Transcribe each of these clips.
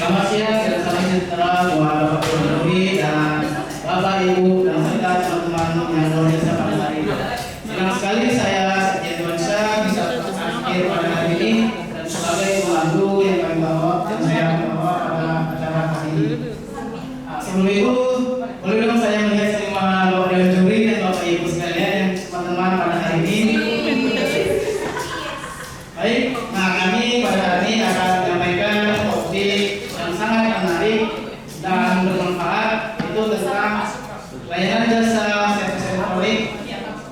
Selamat siang dan salam sejahtera buat Bapak Gubernur dan Bapak Ibu dan serta teman-teman yang luar biasa pada hari ini. Senang sekali saya Sekjen Dewansa bisa hadir pada hari ini dan sebagai pemandu yang kami bawa dan saya bawa pada acara kali ini. Sebelum itu, boleh dong saya melihat semua Bapak Dewan Juri dan Bapak Ibu sekalian yang teman-teman pada hari ini. Baik, nah kami pada hari ini akan menyampaikan topik yang sangat menarik dan bermanfaat, itu tentang layanan jasa servis elektronik.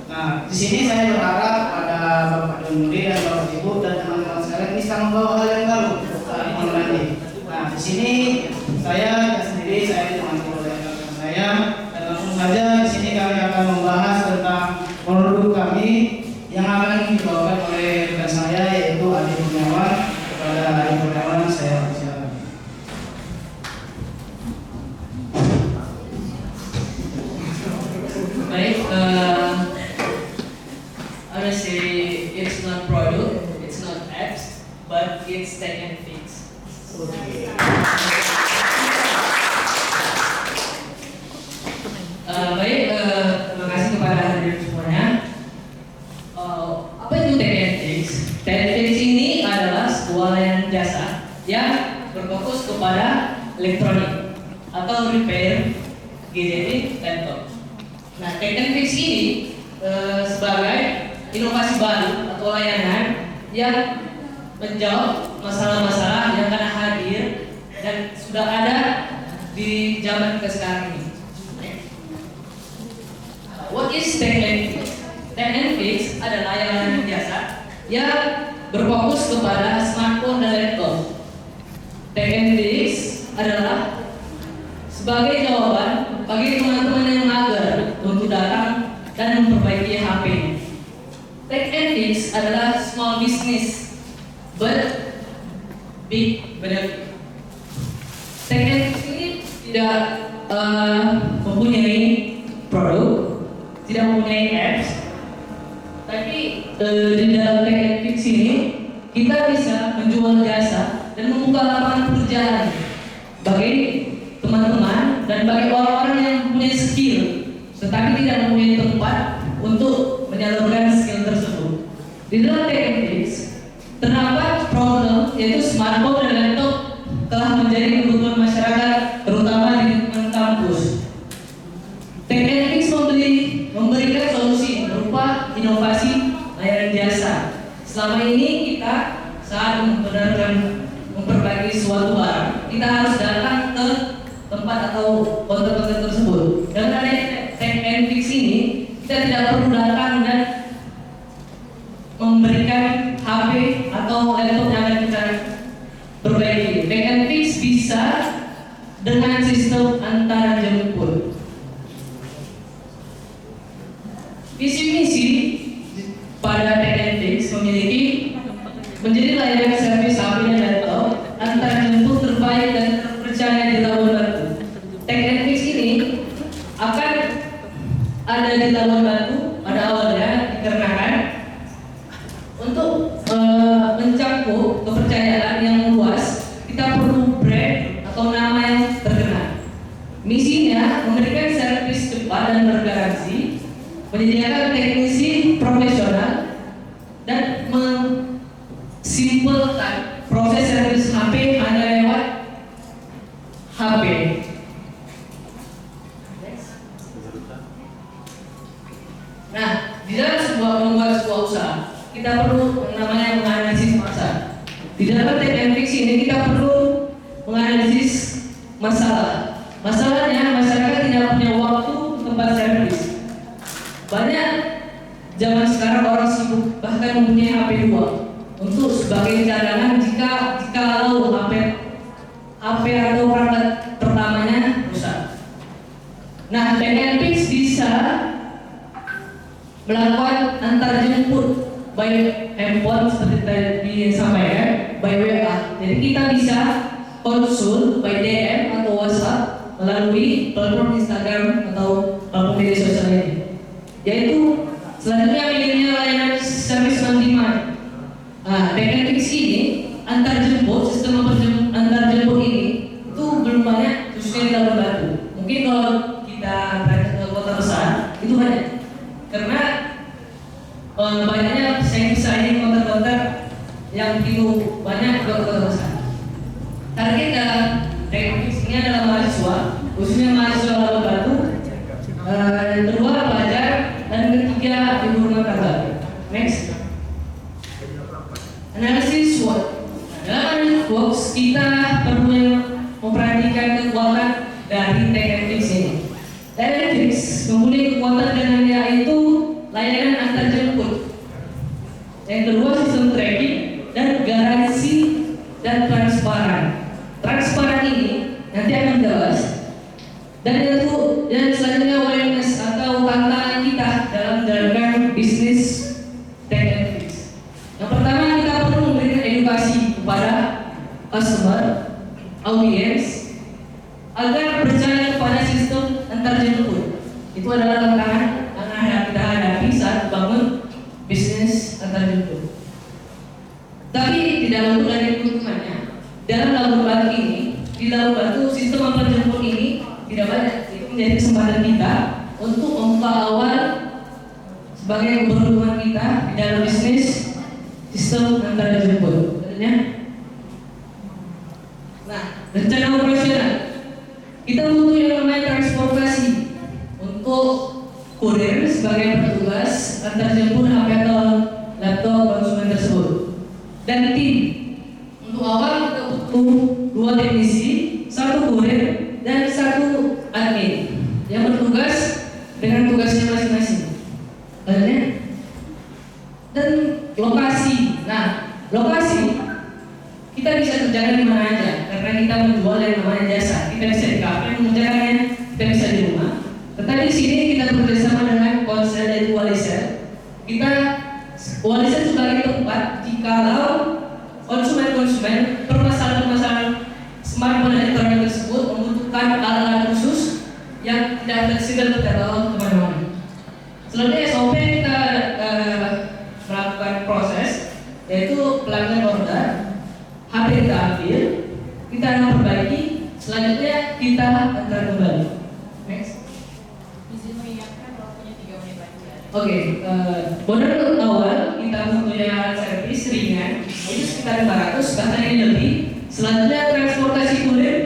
Nah, di sini saya berharap pada Bapak Dewan Juri dan Bapak Ibu dan teman-teman sekalian bisa membawa hal yang baru saat ini. Nah, di sini saya sendiri saya ditemani oleh rekan saya dan langsung saja di sini kami akan membahas tentang produk kami yang akan dibawakan oleh rekan saya yaitu Adi Kurniawan. Kepada Adi Kurniawan saya persilakan. Baik, I would say it's not product, it's not apps, but it's tech and fix. Baik, terima kasih kepada hadirin semuanya. Apa itu tech and fix? Tech and fix ini adalah sebuah layanan jasa yang berfokus kepada elektronik atau repair gadget laptop. Nah, tech and fix ini sebagai inovasi baru atau layanan yang menjawab masalah-masalah yang akan hadir dan sudah ada di zaman sekarang ini. What is tech and fix? Tech and fix adalah layanan jasa yang berfokus kepada smartphone dan laptop. Tech and fix adalah sebagai jawaban bagi teman-teman yang mager untuk datang dan memperbaiki HP. Tech and fix adalah small business but big benefit. Tech and fix ini tidak mempunyai produk, tidak mempunyai apps, tapi di dalam tech and fix ini kita bisa menjual jasa dan membuka lapangan pekerjaan bagi teman-teman dan bagi orang-orang yang punya skill tetapi tidak mempunyai tempat untuk menyalurkan skill tersebut. Di dalam tech and fix terdapat problem yaitu smartphone dan laptop telah menjadi kebutuhan masyarakat terutama di lingkungan kampus. Tech and fix memberikan solusi berupa inovasi layanan jasa. Selama ini kita saat memperbaiki suatu barang kita harus datang ke tempat atau konter-konter tersebut. Dengan adanya tech and fix ini kita tidak perlu datang dan memberikan HP atau laptop yang akan kita perbaiki. Tech and fix bisa dengan sistem antar jemput. Visi-misi pada tech and fix menjadi layanan servis HP dan laptop antar jemput terbaik dan terpercaya di Labuan Batu. Tech and fix ini akan ada di Labuan Batu pada awalnya dikarenakan untuk mencakup kepercayaan yang luas kita perlu brand atau nama yang terkenal. Misinya memberikan servis cepat dan bergaransi, menyediakan teknisi profesional dan mensimpelkan proses servis HP hanya lewat HP. Nah, di dalam membuat sebuah usaha kita perlu namanya menganalisis pasar. Di dalam tech and fix ini kita perlu menganalisis masalah. Masalahnya masyarakat tidak punya waktu tempat servis. Banyak zaman sekarang orang sibuk bahkan mempunyai HP 2 untuk sebagai cadangan jika HP atau perangkat pertamanya rusak. Nah, tech and fix bisa melakukan antar jemput by handphone seperti tadi disampaikan, by WA. Jadi kita bisa konsul by DM atau WhatsApp melalui platform Instagram atau platform media sosial ini. Yaitu selanjutnya pilihnya layanan service on demand. Nah, tech and fix ini antar jemput, sistem antar jemput ini Target dalam teknik ini adalah mahasiswa, khususnya mahasiswa Labuan Batu, kedua pelajar, dan ketiga ibu rumah tangga. Next. Analisis SWOT. Dalam analisis SWOT kita perlu memperhatikan kekuatan dari TNFix ini. TNFix mempunyai kekuatan dengan yaitu layanan antar jemput. Yang kedua sistem tracking dan garansi dan transparan. Transparan ini nanti akan jelas. Dan yang selanjutnya awareness atau tantangan kita dalam menjalankan bisnis TNFix. Yang pertama kita perlu memberikan edukasi kepada customer, audiens, agar percaya kepada sistem antar jemput. Itu adalah tantangan yang kita hadapi saat bangun bisnis antar jemput. Tapi tidak untuk dari keuntungannya. Dalam Labuan Batu ini, di Labuan Batu sistem antar jemput ini tidak banyak. Itu menjadi kesempatan kita untuk membuka awal sebagai keberuntungan kita di dalam bisnis sistem antar jemput. Nah, rencana operasional. Kita butuh yang namanya transportasi untuk kurir sebagai petugas antar jemput HP atau laptop konsumen tersebut. Dan tim. Untuk awal kita butuh 2 teknisi, 1 kurir, dan 1 admin yang bertugas dengan tugasnya masing-masing. Dan lokasi. Nah, lokasi kita bisa kerjakan di mana aja karena kita menjual yang namanya jasa. Kita bisa di kafe mengerjakannya, kita bisa di rumah. Tetapi di sini kita bekerjasama dengan Konsel dan Walisel. Walisel sebagai tempat jikalau konsumen permasalahan smartphone elektronik tersebut membutuhkan alat-alat khusus yang tidak fleksibel terlalu kemana-mana. Selanjutnya SOP kita melakukan proses yaitu pelanggan order, HP kita ambil, kita akan perbaiki, selanjutnya kita antar kembali. Next. Izin mengingatkan waktunya 3 menit lagi. Oke, modal awal kita mempunyai servis ringan itu sekitar 500, bahkan ini lebih. Selanjutnya transportasi kurir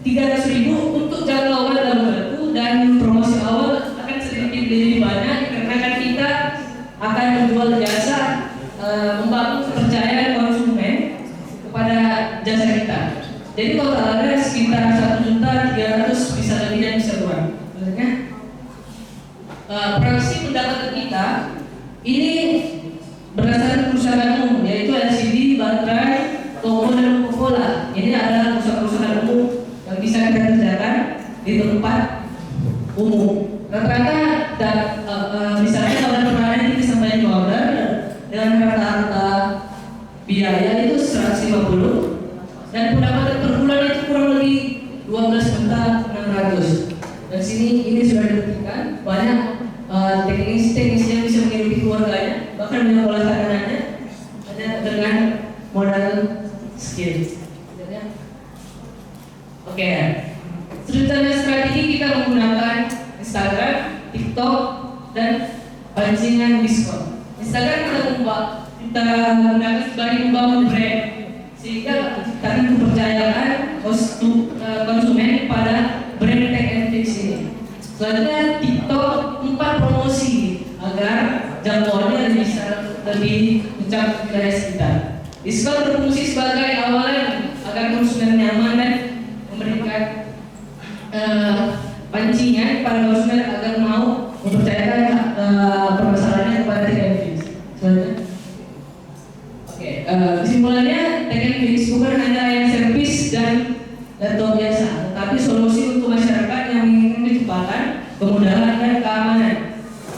300.000 untuk jangka awal Labuan Batu, dan promosi awal akan sedikit lebih banyak karena kan kita akan menjual jasa, membangun kepercayaan konsumen kepada jasa kita. Jadi totalnya sekitar 1.300.000, bisa lebih dan bisa kurang. Maksudnya proyeksi pendapatan kita ini berdasarkan perusahaan umum, yaitu LCD, baterai, toko dan Coca-Cola. Ini adalah perusahaan umum yang bisa kita kerjakan di tempat umum. Rata-rata misalnya kalau kemarin kita sampaikan order dengan rata-rata biaya itu 150 dan pendapatan per bulan itu kurang lebih 12.600. Dan ini sudah dibuktikan banyak teknis yang bisa menghidupi keluarganya, bahkan menyekolahkan anaknya hanya dengan modal skill. Oke. Selanjutnya strategi kita menggunakan Instagram, TikTok, dan pancingan diskon. Instagram kita menggunakan sebagai membangun brand sehingga kita kepercayaan konsumen pada brand TNFix ini. Selanjutnya TikTok 4 promosi agar jangkauannya bisa lebih mencapai wilayah sekitar. Diskon berfungsi sebagai awalan agar konsumen nyaman dan memberikan pancingan pada konsumen agar mau mempercayakan permasalahannya kepada TNFix. Selanjutnya. Oke, kesimpulannya TNFix bukan hanya layanan servis dan laptop biasa, tetapi solusi untuk masyarakat yang menginginkan kecepatan, kemudahan, dan keamanan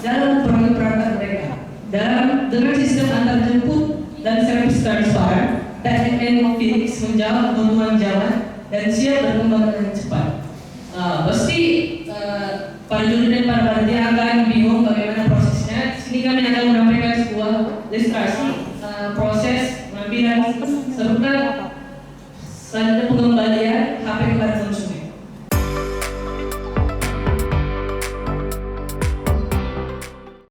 dalam perangkat mereka. Dengan sistem antar jemput dan servis transparan, TNFix menjawab kebutuhan zaman dan siap berkembang dengan cepat. Pasti para juri dan para panitia akan bingung bagaimana prosesnya. Sini kami akan menyampaikan sebuah ilustrasi proses pengambilan